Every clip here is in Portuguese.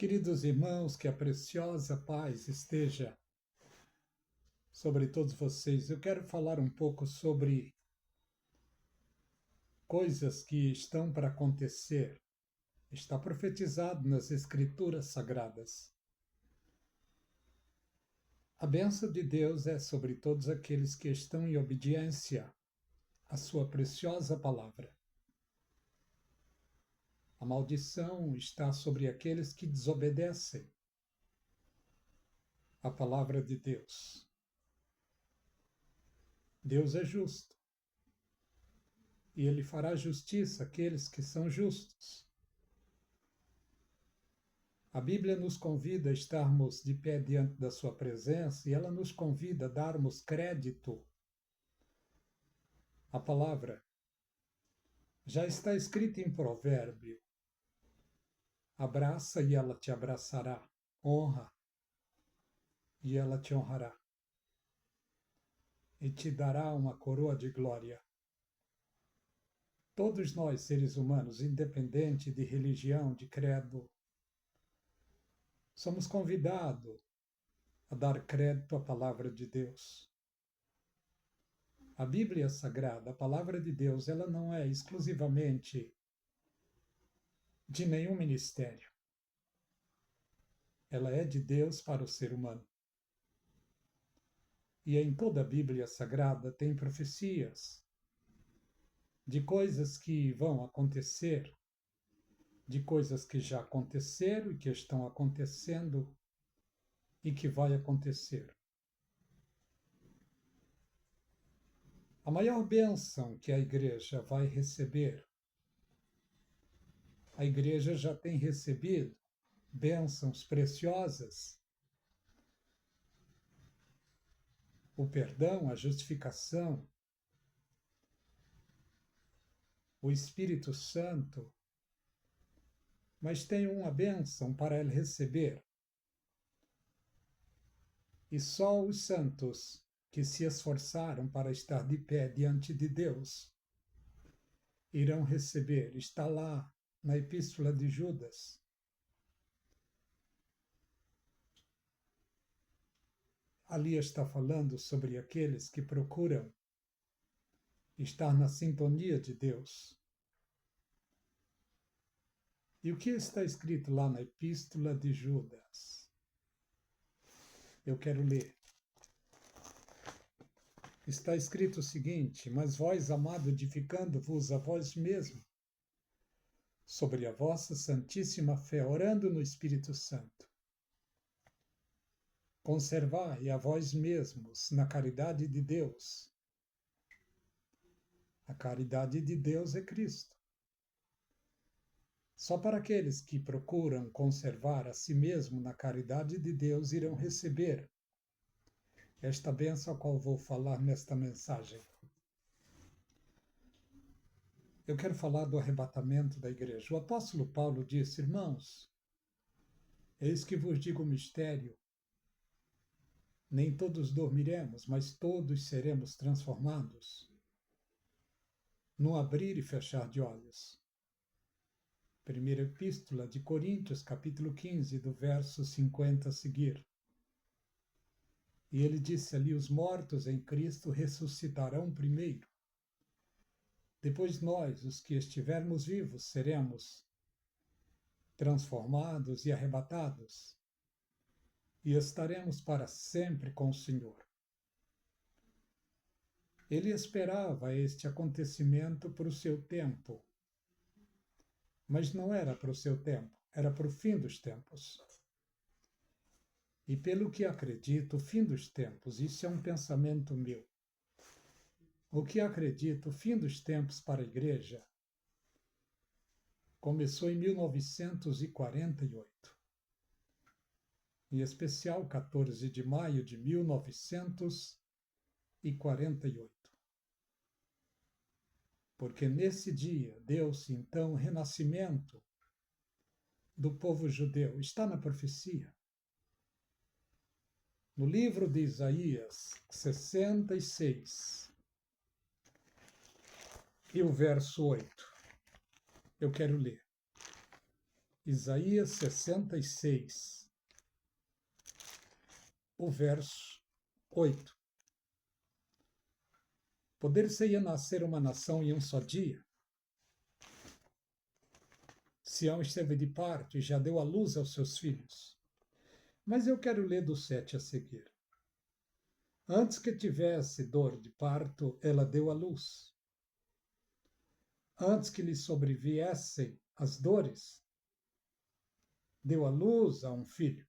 Queridos irmãos, que a preciosa paz esteja sobre todos vocês. Eu quero falar um pouco sobre coisas que estão para acontecer. Está profetizado nas Escrituras Sagradas. A bênção de Deus é sobre todos aqueles que estão em obediência à sua preciosa palavra. A maldição está sobre aqueles que desobedecem à palavra de Deus. Deus é justo. E Ele fará justiça àqueles que são justos. A Bíblia nos convida a estarmos de pé diante da sua presença e ela nos convida a darmos crédito à palavra. Já está escrito em provérbio: abraça e ela te abraçará, honra e ela te honrará, e te dará uma coroa de glória. Todos nós, seres humanos, independente de religião, de credo, somos convidados a dar crédito à palavra de Deus. A Bíblia Sagrada, a palavra de Deus, ela não é exclusivamente de nenhum ministério. Ela é de Deus para o ser humano. E em toda a Bíblia Sagrada tem profecias de coisas que vão acontecer, de coisas que já aconteceram e que estão acontecendo e que vai acontecer. A maior bênção que a igreja vai receber, a igreja já tem recebido bênçãos preciosas, o perdão, a justificação, o Espírito Santo, mas tem uma bênção para ele receber. E só os santos que se esforçaram para estar de pé diante de Deus irão receber. Está lá na Epístola de Judas. Ali está falando sobre aqueles que procuram estar na sintonia de Deus. E o que está escrito lá na Epístola de Judas? Eu quero ler. Está escrito o seguinte: mas vós, amado, edificando-vos a vós mesmo sobre a vossa santíssima fé, orando no Espírito Santo, conservai a vós mesmos na caridade de Deus. A caridade de Deus é Cristo. Só para aqueles que procuram conservar a si mesmo na caridade de Deus irão receber esta bênção a qual vou falar nesta mensagem. Eu quero falar do arrebatamento da igreja. O apóstolo Paulo disse: irmãos, eis que vos digo o mistério. Nem todos dormiremos, mas todos seremos transformados no abrir e fechar de olhos. Primeira Epístola de Coríntios, capítulo 15, do verso 50 a seguir. E ele disse ali: os mortos em Cristo ressuscitarão primeiro. Depois nós, os que estivermos vivos, seremos transformados e arrebatados, e estaremos para sempre com o Senhor. Ele esperava este acontecimento para o seu tempo, mas não era para o seu tempo, era para o fim dos tempos. E pelo que acredito, o fim dos tempos, isso é um pensamento meu. O que acredito, o fim dos tempos para a igreja começou em 1948. Em especial 14 de maio de 1948. Porque nesse dia deu-se então o renascimento do povo judeu. Está na profecia. No livro de Isaías 66 e o verso 8. Eu quero ler. Isaías 66, o verso 8. Poder-se-ia nascer uma nação em um só dia? Sião esteve de parto e já deu à luz aos seus filhos. Mas eu quero ler do 7 a seguir. Antes que tivesse dor de parto, ela deu à luz. Antes que lhe sobreviessem as dores, deu à luz a um filho.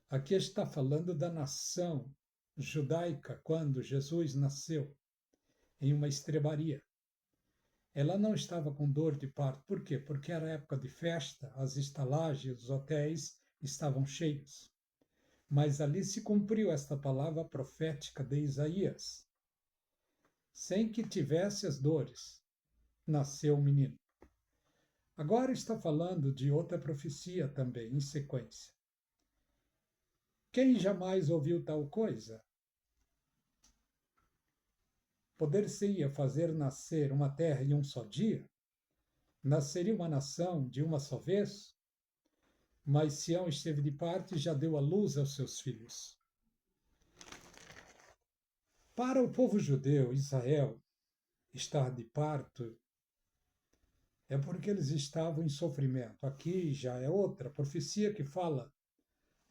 Aqui está falando da nação judaica quando Jesus nasceu, em uma estrebaria. Ela não estava com dor de parto. Por quê? Porque era época de festa, as estalagens, os hotéis estavam cheios. Mas ali se cumpriu esta palavra profética de Isaías. Sem que tivesse as dores, nasceu o menino. Agora está falando de outra profecia também, em sequência. Quem jamais ouviu tal coisa? Poder-se-ia fazer nascer uma terra em um só dia? Nasceria uma nação de uma só vez? Mas Sião esteve de parte e já deu à luz aos seus filhos. Para o povo judeu, Israel, estar de parto é porque eles estavam em sofrimento. Aqui já é outra profecia que fala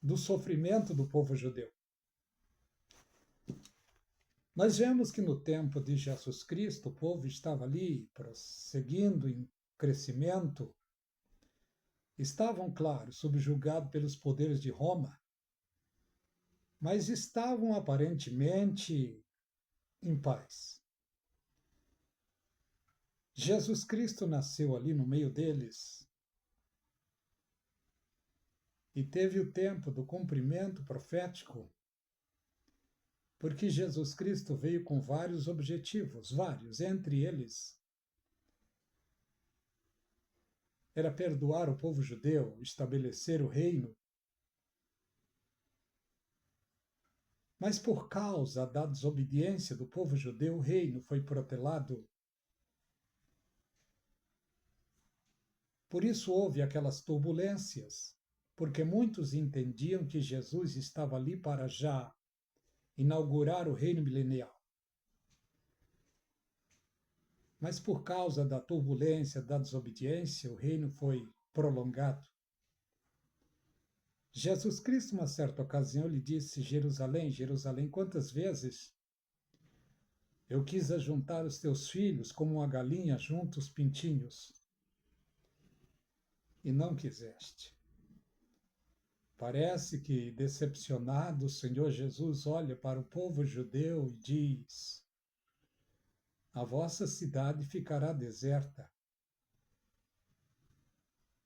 do sofrimento do povo judeu. Nós vemos que no tempo de Jesus Cristo, o povo estava ali prosseguindo em crescimento, estavam, claro, subjugados pelos poderes de Roma, mas estavam aparentemente em paz. Jesus Cristo nasceu ali no meio deles e teve o tempo do cumprimento profético, porque Jesus Cristo veio com vários objetivos, entre eles era perdoar o povo judeu, estabelecer o reino. Mas por causa da desobediência do povo judeu, o reino foi protelado. Por isso houve aquelas turbulências, porque muitos entendiam que Jesus estava ali para já inaugurar o reino milenial. Mas por causa da turbulência, da desobediência, o reino foi prolongado. Jesus Cristo, uma certa ocasião, lhe disse: Jerusalém, Jerusalém, quantas vezes eu quis ajuntar os teus filhos como uma galinha junta os pintinhos, e não quiseste. Parece que, decepcionado, o Senhor Jesus olha para o povo judeu e diz: a vossa cidade ficará deserta.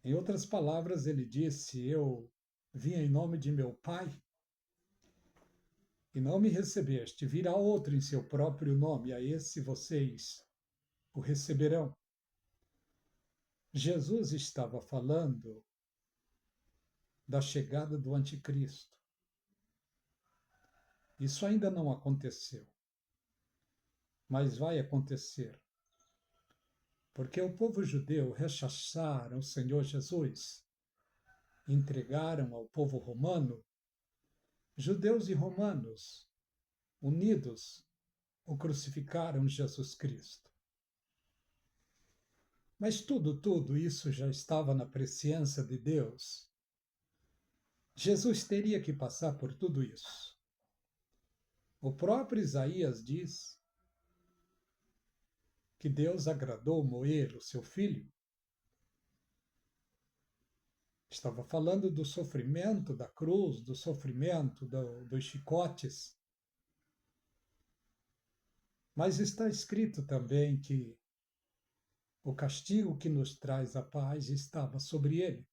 Em outras palavras, ele disse: eu vim em nome de meu Pai e não me recebeste. Virá outro em seu próprio nome, a esse vocês o receberão. Jesus estava falando da chegada do anticristo. Isso ainda não aconteceu, mas vai acontecer. Porque o povo judeu rechaçaram o Senhor Jesus, entregaram ao povo romano, judeus e romanos, unidos, o crucificaram Jesus Cristo. Mas tudo isso já estava na presciência de Deus. Jesus teria que passar por tudo isso. O próprio Isaías diz que Deus agradou moer o seu filho. Estava falando do sofrimento da cruz, do sofrimento dos chicotes. Mas está escrito também que o castigo que nos traz a paz estava sobre ele.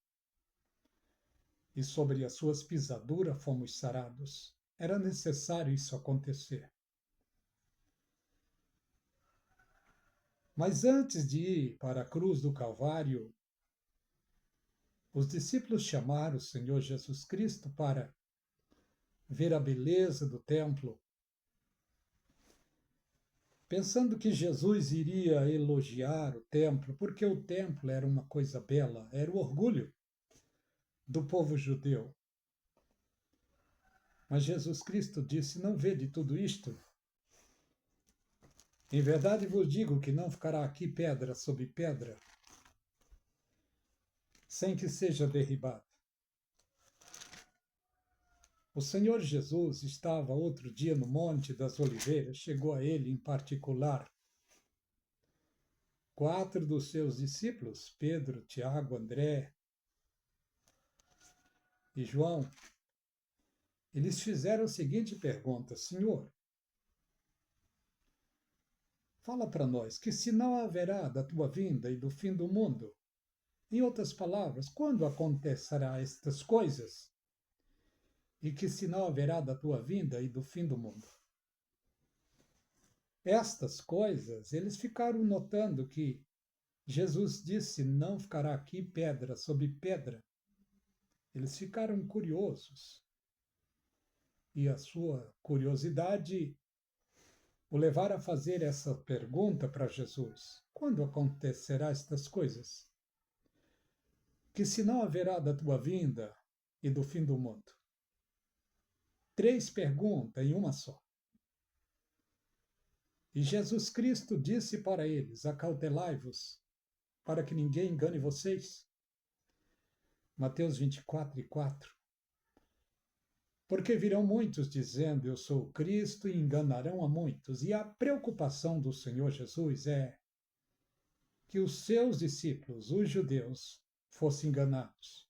E sobre as suas pisaduras fomos sarados. Era necessário isso acontecer. Mas antes de ir para a cruz do Calvário, os discípulos chamaram o Senhor Jesus Cristo para ver a beleza do templo. pensando que Jesus iria elogiar o templo, porque o templo era uma coisa bela, era o orgulho do povo judeu. Mas Jesus Cristo disse: não vede tudo isto? Em verdade vos digo que não ficará aqui pedra sobre pedra, sem que seja derribada. O Senhor Jesus estava outro dia no Monte das Oliveiras, chegou a ele em particular 4 dos seus discípulos, Pedro, Tiago, André e João. Eles fizeram a seguinte pergunta: Senhor, fala para nós, que sinal haverá da tua vinda e do fim do mundo? Em outras palavras, quando acontecerá estas coisas? E que sinal haverá da tua vinda e do fim do mundo? Estas coisas, eles ficaram notando que Jesus disse: não ficará aqui pedra sobre pedra. Eles ficaram curiosos. E a sua curiosidade o levaram a fazer essa pergunta para Jesus: quando acontecerá estas coisas? Que sinal haverá da tua vinda e do fim do mundo? 3 perguntas em uma só. E Jesus Cristo disse para eles: acautelai-vos, para que ninguém engane vocês. Mateus 24:4. Porque virão muitos dizendo: eu sou o Cristo, e enganarão a muitos. E a preocupação do Senhor Jesus é que os seus discípulos, os judeus, fossem enganados.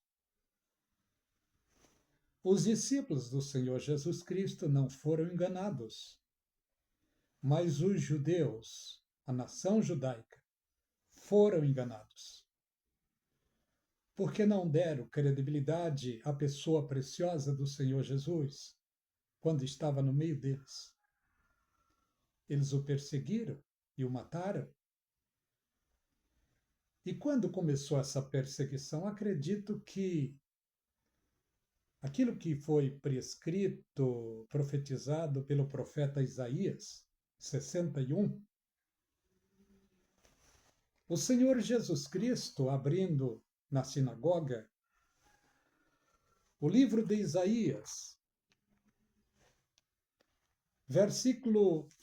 Os discípulos do Senhor Jesus Cristo não foram enganados, mas os judeus, a nação judaica, foram enganados. Porque não deram credibilidade à pessoa preciosa do Senhor Jesus quando estava no meio deles. Eles o perseguiram e o mataram. E quando começou essa perseguição, acredito que aquilo que foi prescrito, profetizado pelo profeta Isaías, 61, o Senhor Jesus Cristo, abrindo na sinagoga o livro de Isaías,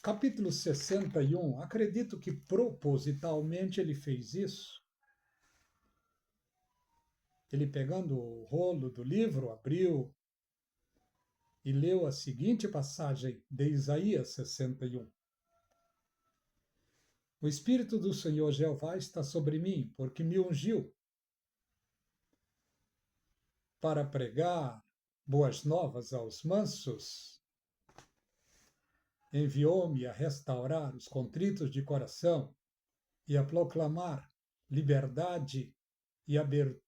capítulo 61, acredito que propositalmente ele fez isso. Ele, pegando o rolo do livro, abriu e leu a seguinte passagem de Isaías 61. O Espírito do Senhor Jeová está sobre mim, porque me ungiu para pregar boas novas aos mansos, enviou-me a restaurar os contritos de coração e a proclamar liberdade e abertura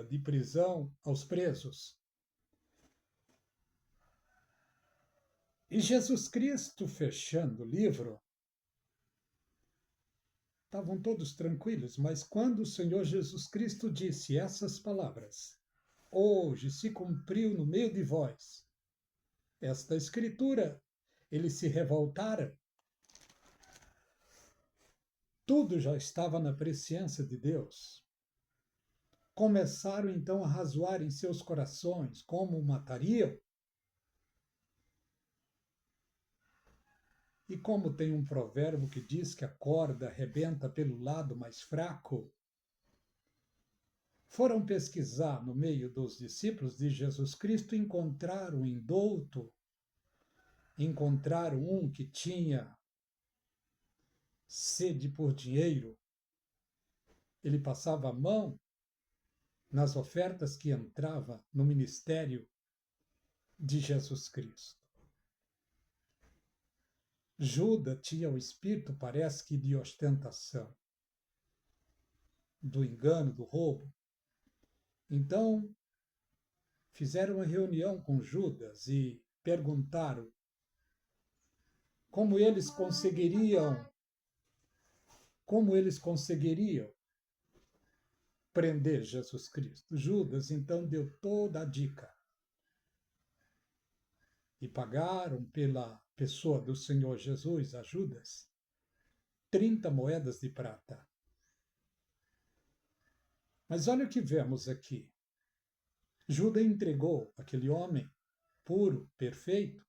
de prisão aos presos. E Jesus Cristo, fechando o livro, estavam todos tranquilos, mas quando o Senhor Jesus Cristo disse essas palavras: hoje se cumpriu no meio de vós esta escritura, eles se revoltaram. Tudo já estava na presciência de Deus. Começaram então a razoar em seus corações como o matariam. E como tem um provérbio que diz que a corda arrebenta pelo lado mais fraco, foram pesquisar no meio dos discípulos de Jesus Cristo e encontraram um indouto, encontraram um que tinha sede por dinheiro. Ele passava a mão nas ofertas que entrava no ministério de Jesus Cristo. Judas tinha o espírito, parece que de ostentação, do engano, do roubo. Então, fizeram uma reunião com Judas e perguntaram como eles conseguiriam prender Jesus Cristo. Judas então deu toda a dica. E pagaram pela pessoa do Senhor Jesus, a Judas, 30 moedas de prata. Mas olha o que vemos aqui. Judas entregou aquele homem puro, perfeito.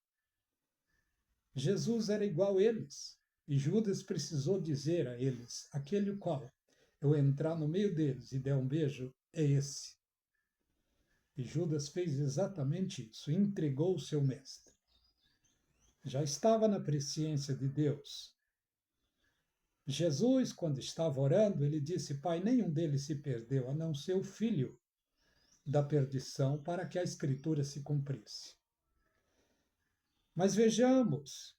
Jesus era igual a eles. E Judas precisou dizer a eles: aquele qual eu entrar no meio deles e der um beijo, é esse. E Judas fez exatamente isso, entregou o seu mestre. Já estava na presciência de Deus. Jesus, quando estava orando, ele disse: Pai, nenhum deles se perdeu, a não ser o filho da perdição, para que a Escritura se cumprisse. Mas vejamos,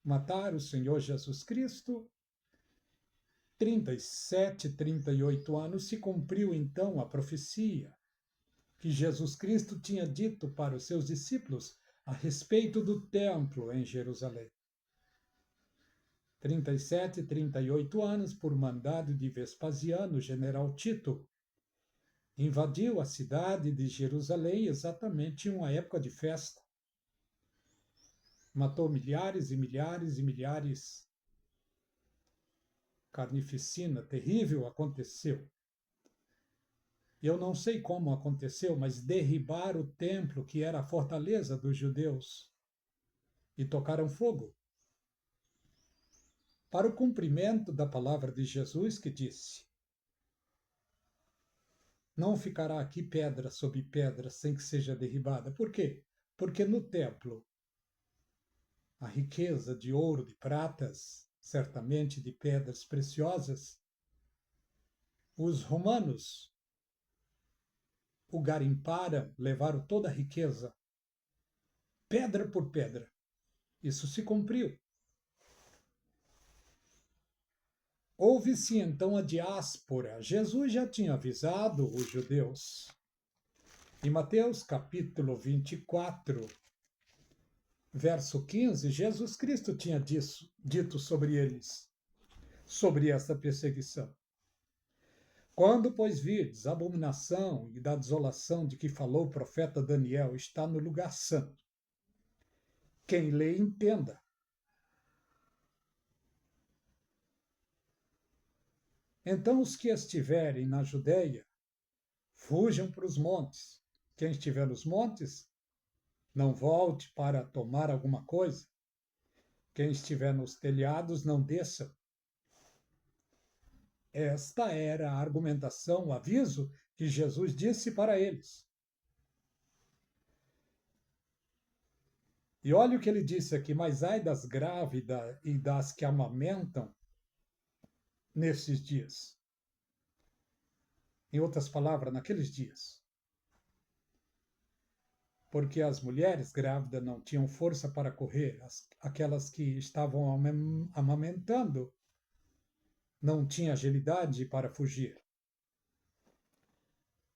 matar o Senhor Jesus Cristo, 37, 38 anos, se cumpriu então a profecia que Jesus Cristo tinha dito para os seus discípulos a respeito do templo em Jerusalém. 37, 38 anos, por mandado de Vespasiano, general Tito, invadiu a cidade de Jerusalém exatamente em uma época de festa. Matou milhares e milhares e milhares. Carnificina terrível aconteceu. Eu não sei como aconteceu, mas derribaram o templo, que era a fortaleza dos judeus, e tocaram fogo. Para o cumprimento da palavra de Jesus, que disse: não ficará aqui pedra sobre pedra sem que seja derribada. Por quê? Porque no templo, a riqueza de ouro, de pratas, certamente de pedras preciosas, os romanos o garimparam, levaram toda a riqueza, pedra por pedra. Isso se cumpriu. Houve-se então a diáspora. Jesus já tinha avisado os judeus. Em Mateus capítulo 24, verso 15, Jesus Cristo tinha dito sobre eles, sobre essa perseguição. Quando, pois, virdes a abominação e da desolação de que falou o profeta Daniel, está no lugar santo. Quem lê, entenda. Então os que estiverem na Judéia, fujam para os montes. Quem estiver nos montes, não volte para tomar alguma coisa. Quem estiver nos telhados, não desça. Esta era a argumentação, o aviso que Jesus disse para eles. E olha o que ele disse aqui: mas ai das grávidas e das que amamentam nesses dias. Em outras palavras, naqueles dias. Porque as mulheres grávidas não tinham força para correr, aquelas que estavam amamentando não tinham agilidade para fugir.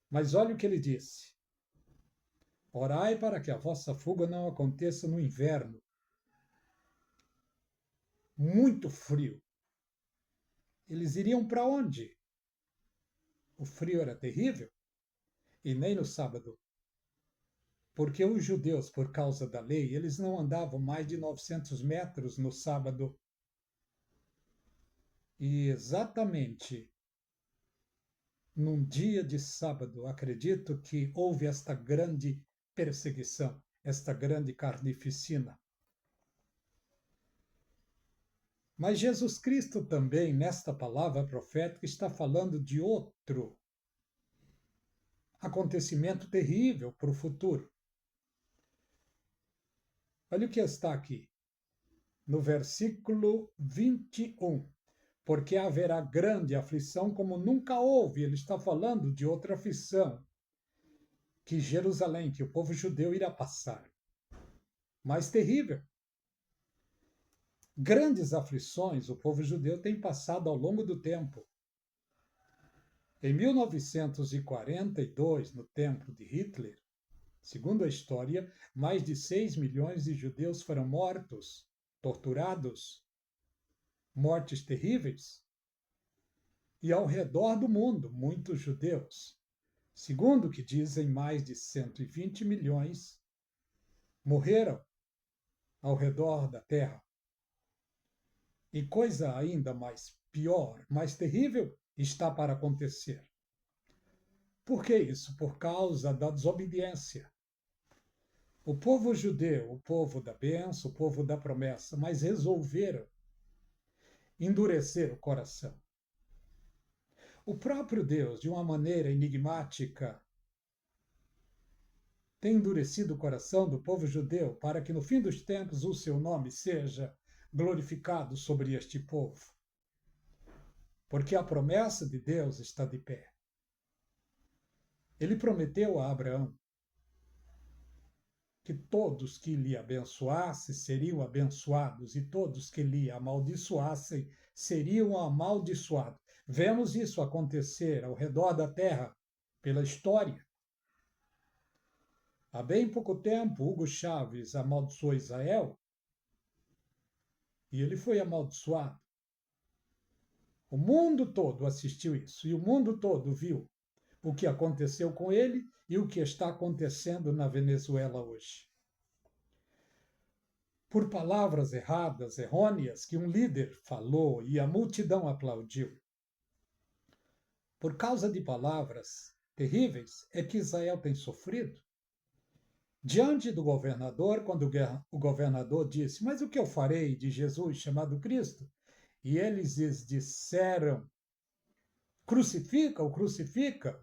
Mas olha o que ele disse: orai para que a vossa fuga não aconteça no inverno. Muito frio. Eles iriam para onde? O frio era terrível. E nem no sábado. Porque os judeus, por causa da lei, eles não andavam mais de 900 metros no sábado. E exatamente num dia de sábado, acredito que houve esta grande perseguição, esta grande carnificina. Mas Jesus Cristo também, nesta palavra profética, está falando de outro acontecimento terrível para o futuro. Olha o que está aqui, no versículo 21. Porque haverá grande aflição como nunca houve. Ele está falando de outra aflição que Jerusalém, que o povo judeu irá passar. Mais terrível. Grandes aflições o povo judeu tem passado ao longo do tempo. Em 1942, no templo de Hitler, segundo a história, mais de 6 milhões de judeus foram mortos, torturados, mortes terríveis. E ao redor do mundo, muitos judeus, segundo o que dizem, mais de 120 milhões, morreram ao redor da terra. E coisa ainda mais pior, mais terrível, está para acontecer. Por que isso? Por causa da desobediência. O povo judeu, o povo da bênção, o povo da promessa, mas resolveram endurecer o coração. O próprio Deus, de uma maneira enigmática, tem endurecido o coração do povo judeu para que no fim dos tempos o seu nome seja glorificado sobre este povo. Porque a promessa de Deus está de pé. Ele prometeu a Abraão que todos que lhe abençoassem seriam abençoados e todos que lhe amaldiçoassem seriam amaldiçoados. Vemos isso acontecer ao redor da terra pela história. Há bem pouco tempo, Hugo Chávez amaldiçoou Israel e ele foi amaldiçoado. O mundo todo assistiu isso e o mundo todo viu o que aconteceu com ele e o que está acontecendo na Venezuela hoje. Por palavras erradas, errôneas, que um líder falou e a multidão aplaudiu. Por causa de palavras terríveis, é que Israel tem sofrido. Diante do governador, quando o governador disse: "Mas o que eu farei de Jesus chamado Cristo?" E eles lhes disseram: "Crucifica-o, crucifica."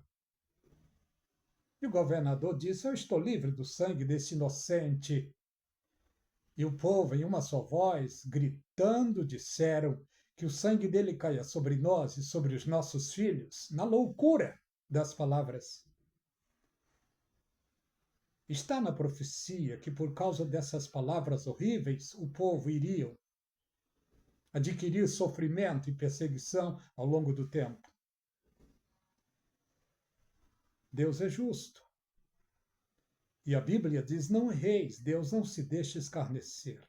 E o governador disse: "Eu estou livre do sangue desse inocente." E o povo, em uma só voz, gritando, disseram: "Que o sangue dele caia sobre nós e sobre os nossos filhos", na loucura das palavras. Está na profecia que, por causa dessas palavras horríveis, o povo iria adquirir sofrimento e perseguição ao longo do tempo. Deus é justo. E a Bíblia diz: "Não erreis, Deus não se deixa escarnecer.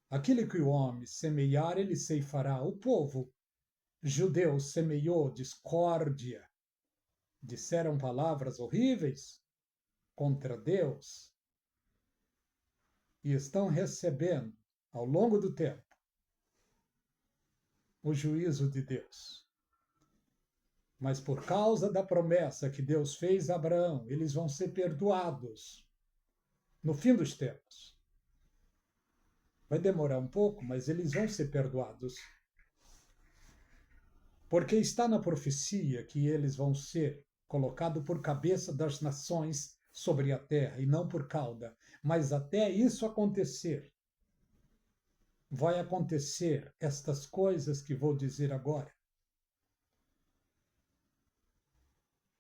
Aquilo que o homem semear, ele ceifará." O povo judeu semeou discórdia, disseram palavras horríveis contra Deus e estão recebendo, ao longo do tempo, o juízo de Deus. Mas por causa da promessa que Deus fez a Abraão, eles vão ser perdoados no fim dos tempos. Vai demorar um pouco, mas eles vão ser perdoados. Porque está na profecia que eles vão ser colocados por cabeça das nações sobre a terra e não por cauda. Mas até isso acontecer, vai acontecer estas coisas que vou dizer agora.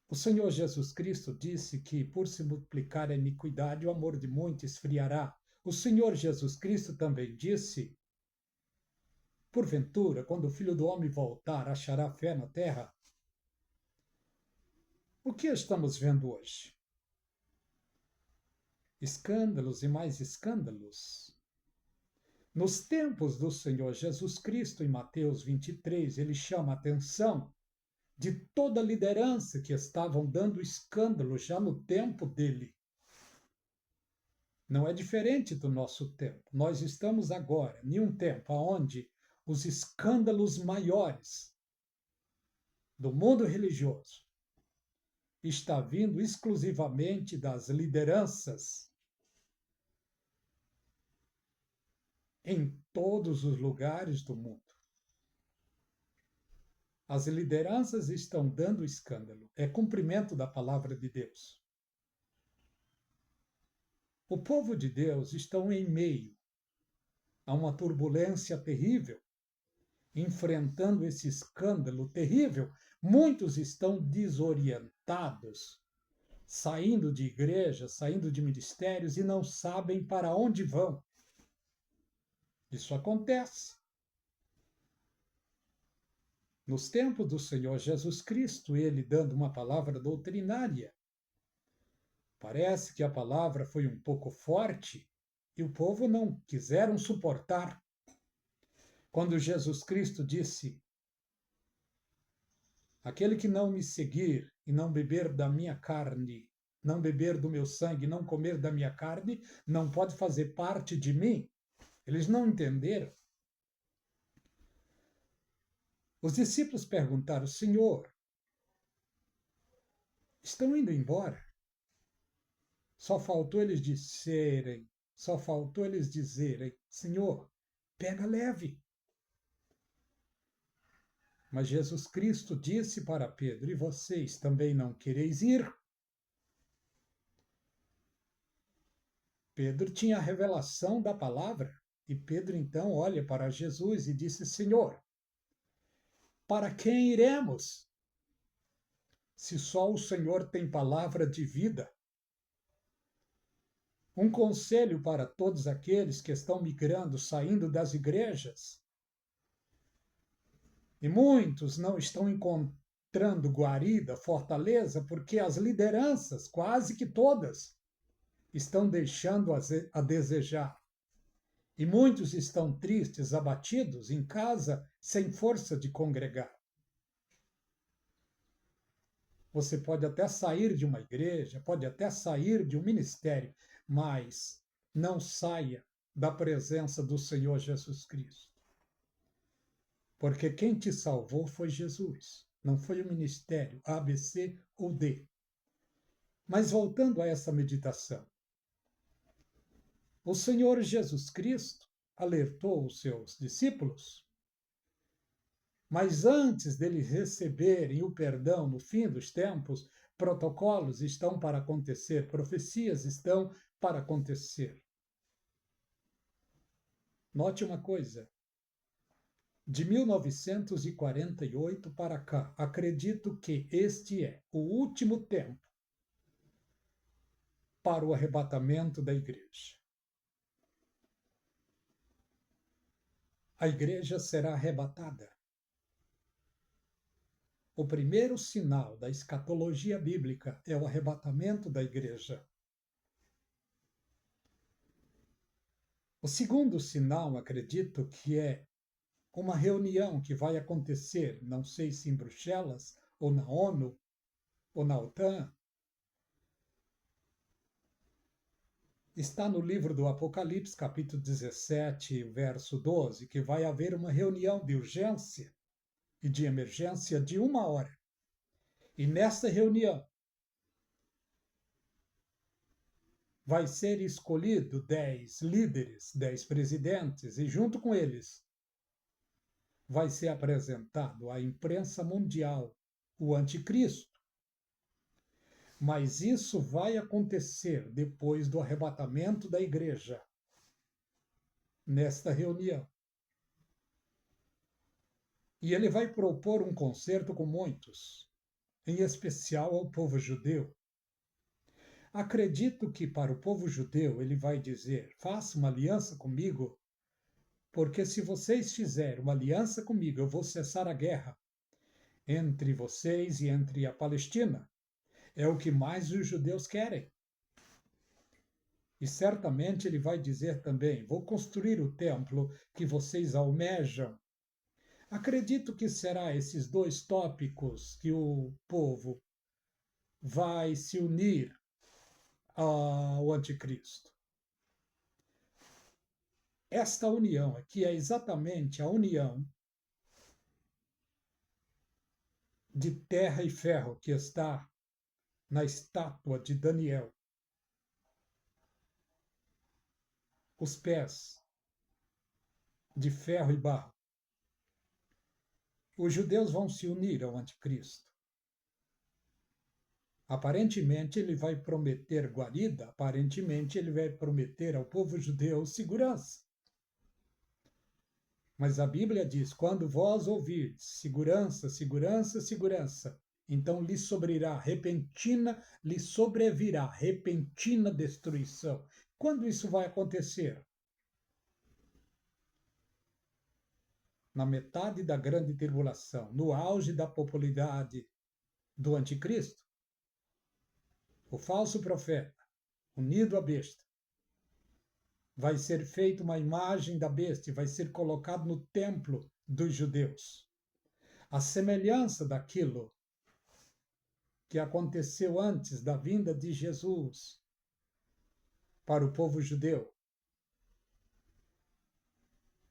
O Senhor Jesus Cristo disse que, por se multiplicar a iniquidade, o amor de muitos esfriará. O Senhor Jesus Cristo também disse: "Porventura, quando o Filho do Homem voltar, achará fé na terra?" O que estamos vendo hoje? Escândalos e mais escândalos. Nos tempos do Senhor Jesus Cristo, em Mateus 23, ele chama a atenção de toda a liderança que estavam dando escândalo já no tempo dele. Não é diferente do nosso tempo. Nós estamos agora em um tempo onde os escândalos maiores do mundo religioso está vindo exclusivamente das lideranças em todos os lugares do mundo. As lideranças estão dando escândalo. É cumprimento da palavra de Deus. O povo de Deus estão em meio a uma turbulência terrível, enfrentando esse escândalo terrível. Muitos estão desorientados, saindo de igrejas, saindo de ministérios e não sabem para onde vão. Isso acontece. Nos tempos do Senhor Jesus Cristo, ele dando uma palavra doutrinária. Parece que a palavra foi um pouco forte e o povo não quiseram suportar. Quando Jesus Cristo disse: "Aquele que não me seguir e não beber da minha carne, não beber do meu sangue, não comer da minha carne, não pode fazer parte de mim." Eles não entenderam. Os discípulos perguntaram: Senhor, estão indo embora? Só faltou eles dizerem: Senhor, pega leve. Mas Jesus Cristo disse para Pedro: E vocês também não quereis ir? Pedro tinha a revelação da palavra. E Pedro então olha para Jesus e disse: Senhor, para quem iremos? Se só o Senhor tem palavra de vida. Um conselho para todos aqueles que estão migrando, saindo das igrejas. E muitos não estão encontrando guarida, fortaleza, porque as lideranças, quase que todas, estão deixando a desejar. E muitos estão tristes, abatidos, em casa, sem força de congregar. Você pode até sair de uma igreja, pode até sair de um ministério, mas não saia da presença do Senhor Jesus Cristo. Porque quem te salvou foi Jesus, não foi o ministério A, B, C ou D. Mas voltando a essa meditação, o Senhor Jesus Cristo alertou os seus discípulos, mas antes deles receberem o perdão no fim dos tempos, protocolos estão para acontecer, profecias estão para acontecer. Note uma coisa. De 1948 para cá, acredito que este é o último tempo para o arrebatamento da igreja. A igreja será arrebatada. O primeiro sinal da escatologia bíblica é o arrebatamento da igreja. O segundo sinal, acredito que é uma reunião que vai acontecer, não sei se em Bruxelas, ou na ONU, ou na OTAN. Está no livro do Apocalipse, capítulo 17, verso 12, que vai haver uma reunião de urgência e de emergência de 1 hora. E nessa reunião vai ser escolhido 10 líderes, 10 presidentes, e junto com eles vai ser apresentado à imprensa mundial o anticristo. Mas isso vai acontecer depois do arrebatamento da igreja, nesta reunião. E ele vai propor um concerto com muitos, em especial ao povo judeu. Acredito que para o povo judeu ele vai dizer: faça uma aliança comigo, porque se vocês fizerem uma aliança comigo, eu vou cessar a guerra entre vocês e entre a Palestina. É o que mais os judeus querem. E certamente ele vai dizer também: vou construir o templo que vocês almejam. Acredito que será esses dois tópicos que o povo vai se unir ao anticristo. Esta união aqui é exatamente a união de terra e ferro que está na estátua de Daniel. Os pés de ferro e barro. Os judeus vão se unir ao anticristo. Aparentemente ele vai prometer guarida, aparentemente ele vai prometer ao povo judeu segurança. Mas a Bíblia diz: quando vós ouvirdes segurança, segurança, segurança, então lhe sobrevirá repentina destruição. Quando isso vai acontecer? Na metade da grande tribulação, no auge da popularidade do anticristo, o falso profeta, unido à besta, vai ser feita uma imagem da besta e vai ser colocado no templo dos judeus. A semelhança daquilo que aconteceu antes da vinda de Jesus para o povo judeu.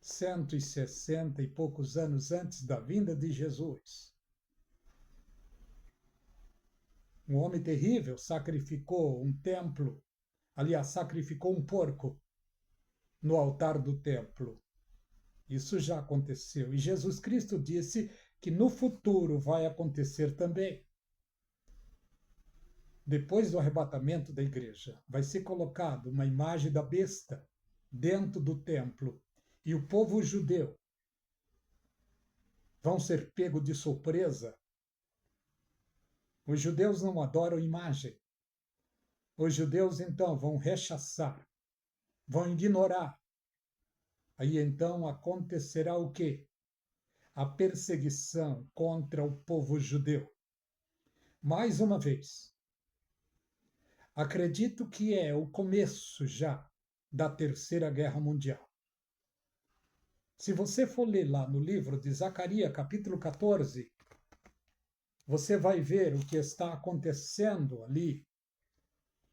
160 e poucos anos antes da vinda de Jesus. Um homem terrível sacrificou um templo, aliás, sacrificou um porco no altar do templo. Isso já aconteceu. E Jesus Cristo disse que no futuro vai acontecer também. Depois do arrebatamento da igreja, vai ser colocado uma imagem da besta dentro do templo. E o povo judeu vão ser pego de surpresa. Os judeus não adoram imagem. Os judeus, então, vão rechaçar, vão ignorar. Aí, então, acontecerá o quê? A perseguição contra o povo judeu. Mais uma vez, acredito que é o começo já da Terceira Guerra Mundial. Se você for ler lá no livro de Zacarias, capítulo 14, você vai ver o que está acontecendo ali,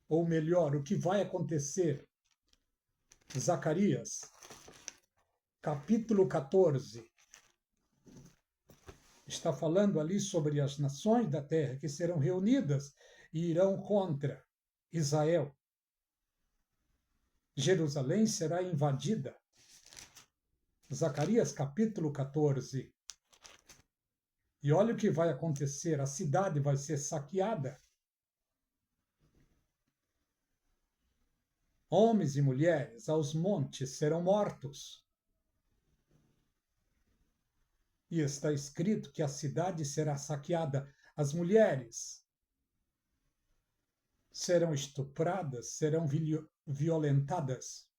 ou melhor, o que vai acontecer. Zacarias, capítulo 14, está falando ali sobre as nações da terra que serão reunidas e irão contra Israel. Jerusalém será invadida. Zacarias capítulo 14. E olha o que vai acontecer, a cidade vai ser saqueada. Homens e mulheres aos montes serão mortos. E está escrito que a cidade será saqueada. As mulheres serão estupradas, serão violentadas.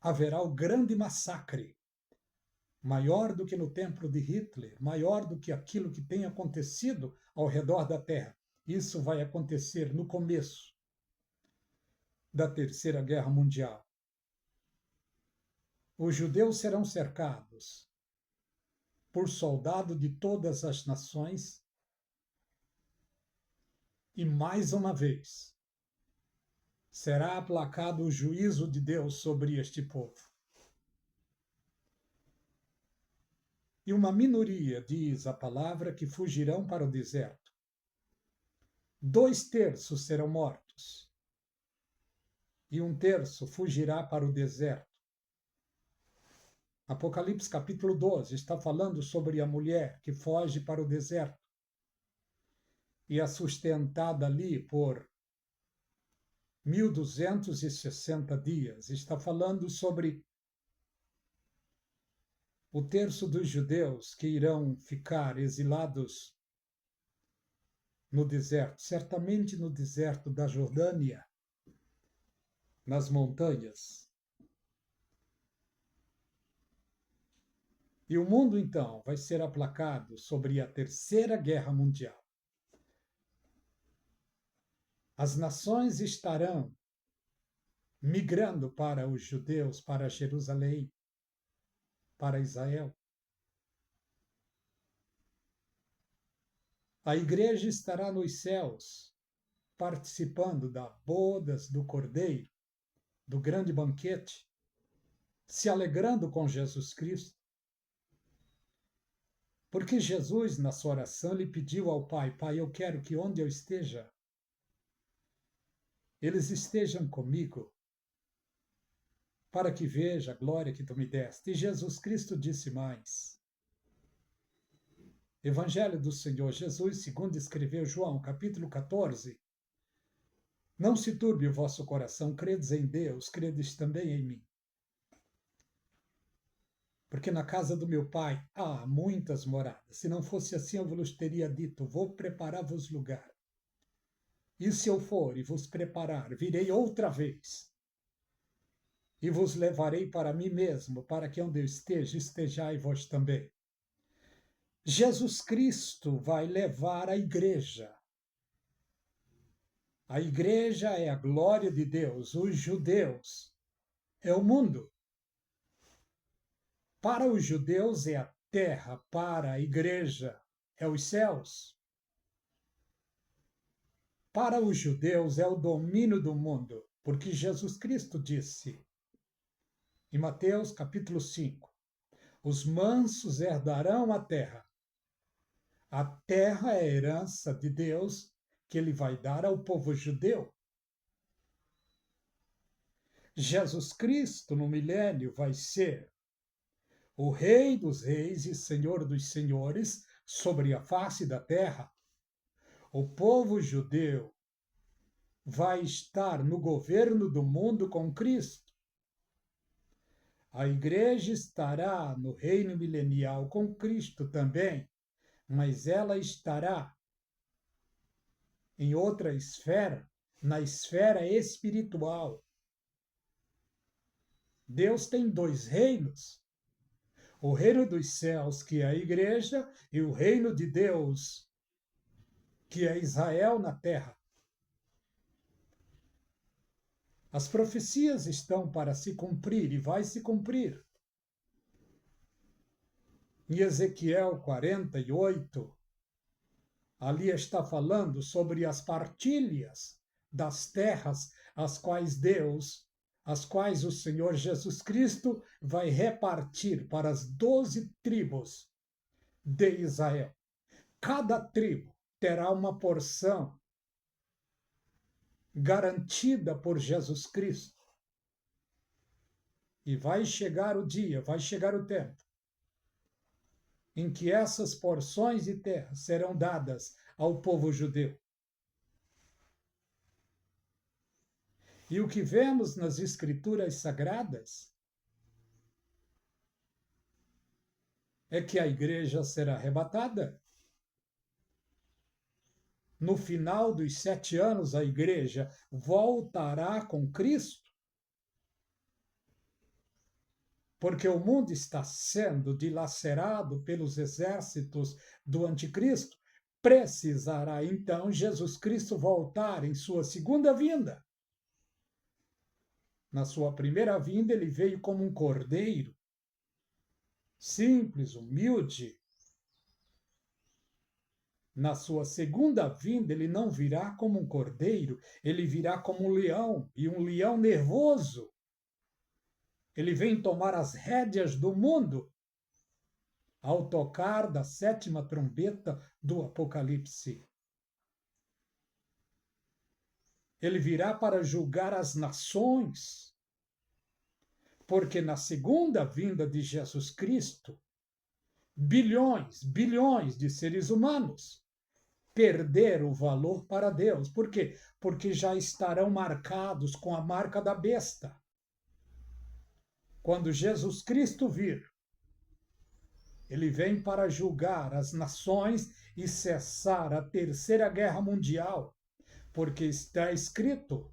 Haverá o grande massacre, maior do que no templo de Hitler, maior do que aquilo que tem acontecido ao redor da Terra. Isso vai acontecer no começo da Terceira Guerra Mundial. Os judeus serão cercados por soldados de todas as nações e, mais uma vez, será aplacado o juízo de Deus sobre este povo. E uma minoria, diz a palavra, que fugirão para o deserto. 2/3 serão mortos. E 1/3 fugirá para o deserto. Apocalipse capítulo 12 está falando sobre a mulher que foge para o deserto e é sustentada ali por 1260 dias. Está falando sobre o 1/3 dos judeus que irão ficar exilados no deserto, certamente no deserto da Jordânia, nas montanhas. E o mundo, então, vai ser aplacado sobre a Terceira Guerra Mundial. As nações estarão migrando para os judeus, para Jerusalém, para Israel. A igreja estará nos céus, participando das bodas do Cordeiro, do grande banquete, se alegrando com Jesus Cristo. Porque Jesus, na sua oração, lhe pediu ao Pai: Pai, eu quero que onde eu esteja, eles estejam comigo, para que veja a glória que tu me deste. E Jesus Cristo disse mais. Evangelho do Senhor Jesus, segundo escreveu João, capítulo 14. Não se turbe o vosso coração, credes em Deus, credes também em mim. Porque na casa do meu Pai há muitas moradas. Se não fosse assim, eu vos teria dito: vou preparar-vos lugar. E se eu for e vos preparar, virei outra vez e vos levarei para mim mesmo, para que onde eu esteja, estejai vós também. Jesus Cristo vai levar a igreja. A igreja é a glória de Deus, os judeus é o mundo. Para os judeus é a terra, para a igreja é os céus. Para os judeus é o domínio do mundo, Porque Jesus Cristo disse, em Mateus capítulo 5, os mansos herdarão a terra. A terra é a herança de Deus que ele vai dar ao povo judeu. Jesus Cristo, no milênio, vai ser o Rei dos reis e Senhor dos senhores sobre a face da terra. O povo judeu vai estar no governo do mundo com Cristo. A igreja estará no reino milenial com Cristo também, mas ela estará em outra esfera, na esfera espiritual. Deus tem dois reinos: o reino dos céus, que é a igreja, e o reino de Deus, que é Israel na terra. As profecias estão para se cumprir e vai se cumprir. Em Ezequiel 48, ali está falando sobre as partilhas das terras, as quais o Senhor Jesus Cristo vai repartir para as 12 tribos de Israel. Cada tribo terá uma porção garantida por Jesus Cristo. E vai chegar o dia, vai chegar o tempo, em que essas porções de terra serão dadas ao povo judeu. E o que vemos nas Escrituras Sagradas é que a igreja será arrebatada. No final dos 7 anos, a igreja voltará com Cristo, porque o mundo está sendo dilacerado pelos exércitos do anticristo. Precisará, então, Jesus Cristo voltar em sua segunda vinda. Na sua primeira vinda, ele veio como um cordeiro, simples, humilde. Na sua segunda vinda, ele não virá como um cordeiro, ele virá como um leão, e um leão nervoso. Ele vem tomar as rédeas do mundo ao tocar da 7ª trombeta do Apocalipse. Ele virá para julgar as nações, porque na segunda vinda de Jesus Cristo, bilhões de seres humanos perderam o valor para Deus. Por quê? Porque já estarão marcados com a marca da besta. Quando Jesus Cristo vir, ele vem para julgar as nações e cessar a Terceira Guerra Mundial, porque está escrito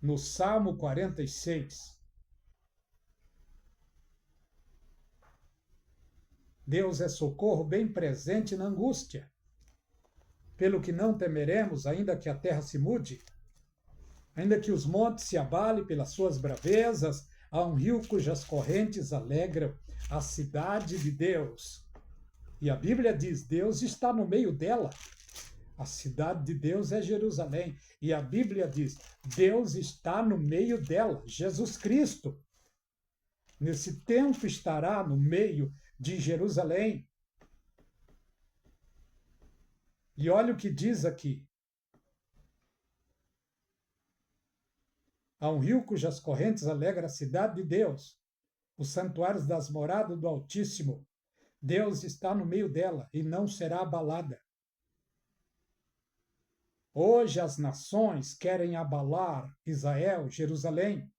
no Salmo 46. Deus é socorro bem presente na angústia. Pelo que não temeremos, ainda que a terra se mude, ainda que os montes se abalem pelas suas bravezas, há um rio cujas correntes alegram a cidade de Deus. E a Bíblia diz: Deus está no meio dela. A cidade de Deus é Jerusalém. E a Bíblia diz: Deus está no meio dela, Jesus Cristo. Nesse tempo estará no meio de Jerusalém. E olha o que diz aqui. Há um rio cujas correntes alegram a cidade de Deus, os santuários das moradas do Altíssimo. Deus está no meio dela e não será abalada. Hoje as nações querem abalar Israel, Jerusalém,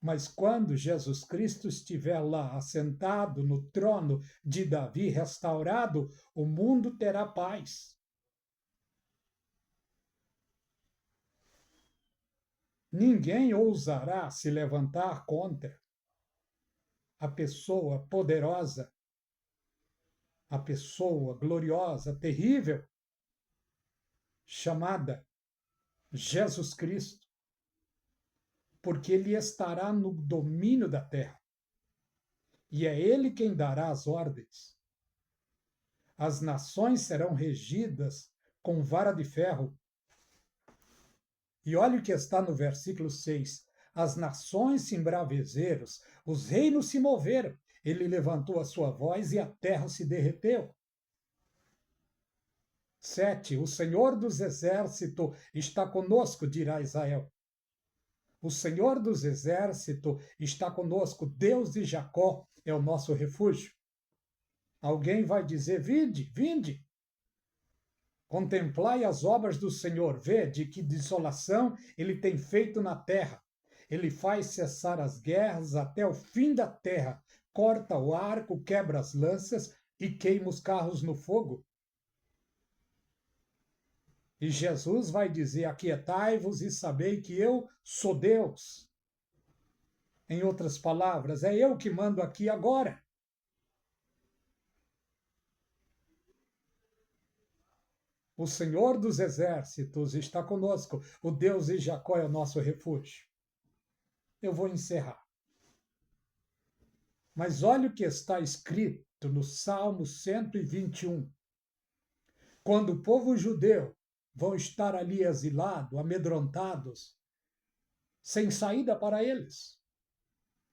mas quando Jesus Cristo estiver lá, assentado no trono de Davi, restaurado, o mundo terá paz. Ninguém ousará se levantar contra a pessoa poderosa, a pessoa gloriosa, terrível, chamada Jesus Cristo, porque ele estará no domínio da terra. E é ele quem dará as ordens. As nações serão regidas com vara de ferro. E olha o que está no versículo 6. As nações se embraveceram, os reinos se moveram. Ele levantou a sua voz e a terra se derreteu. 7. O Senhor dos exércitos está conosco, dirá Israel. O Senhor dos exércitos está conosco. Deus de Jacó é o nosso refúgio. Alguém vai dizer: vinde, vinde. Contemplai as obras do Senhor, vede que desolação ele tem feito na terra. Ele faz cessar as guerras até o fim da terra, corta o arco, quebra as lanças e queima os carros no fogo. E Jesus vai dizer: aquietai-vos e sabei que eu sou Deus. Em outras palavras, é eu que mando aqui agora. O Senhor dos exércitos está conosco. O Deus de Jacó é o nosso refúgio. Eu vou encerrar. Mas olha o que está escrito no Salmo 121. Quando o povo judeu vão estar ali exilados, amedrontados, sem saída para eles,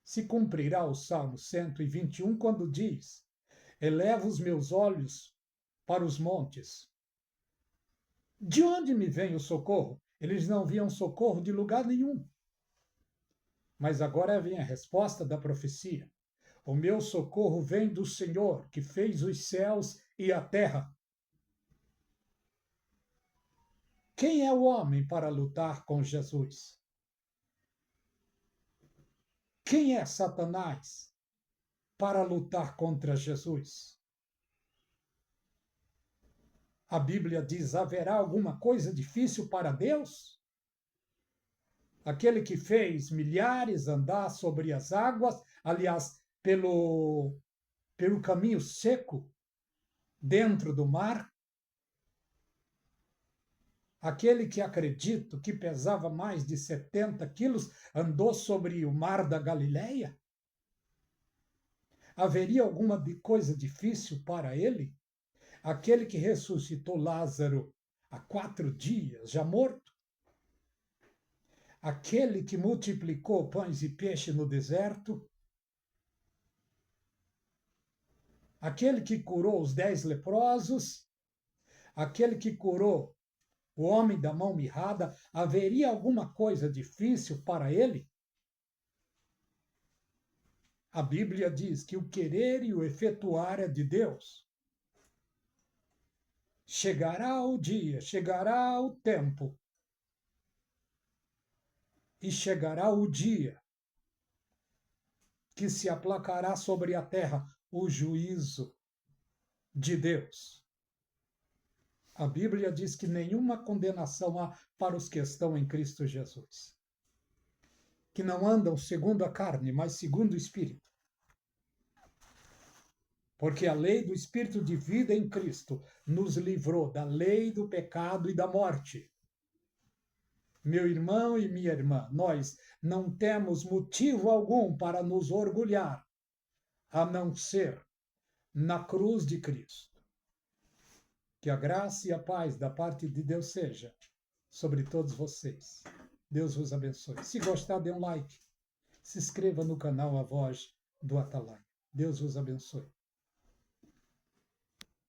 se cumprirá o Salmo 121 quando diz: eleva os meus olhos para os montes. De onde me vem o socorro? Eles não viam socorro de lugar nenhum. Mas agora vem a resposta da profecia. O meu socorro vem do Senhor, que fez os céus e a terra. Quem é o homem para lutar com Jesus? Quem é Satanás para lutar contra Jesus? A Bíblia diz: haverá alguma coisa difícil para Deus? Aquele que fez milhares andar sobre as águas, aliás, pelo caminho seco, dentro do mar. Aquele que acredito que pesava mais de 70 quilos andou sobre o mar da Galileia? Haveria alguma coisa difícil para ele? Aquele que ressuscitou Lázaro há 4 dias, já morto? Aquele que multiplicou pães e peixe no deserto? Aquele que curou os 10 leprosos? Aquele que curou o homem da mão mirrada? Haveria alguma coisa difícil para ele? A Bíblia diz que o querer e o efetuar é de Deus. Chegará o dia, chegará o tempo, e chegará o dia que se aplacará sobre a terra o juízo de Deus. A Bíblia diz que nenhuma condenação há para os que estão em Cristo Jesus, que não andam segundo a carne, mas segundo o Espírito. Porque a lei do Espírito de vida em Cristo nos livrou da lei do pecado e da morte. Meu irmão e minha irmã, nós não temos motivo algum para nos orgulhar, a não ser na cruz de Cristo. Que a graça e a paz da parte de Deus seja sobre todos vocês. Deus vos abençoe. Se gostar, dê um like. Se inscreva no canal A Voz do Atalaia. Deus vos abençoe.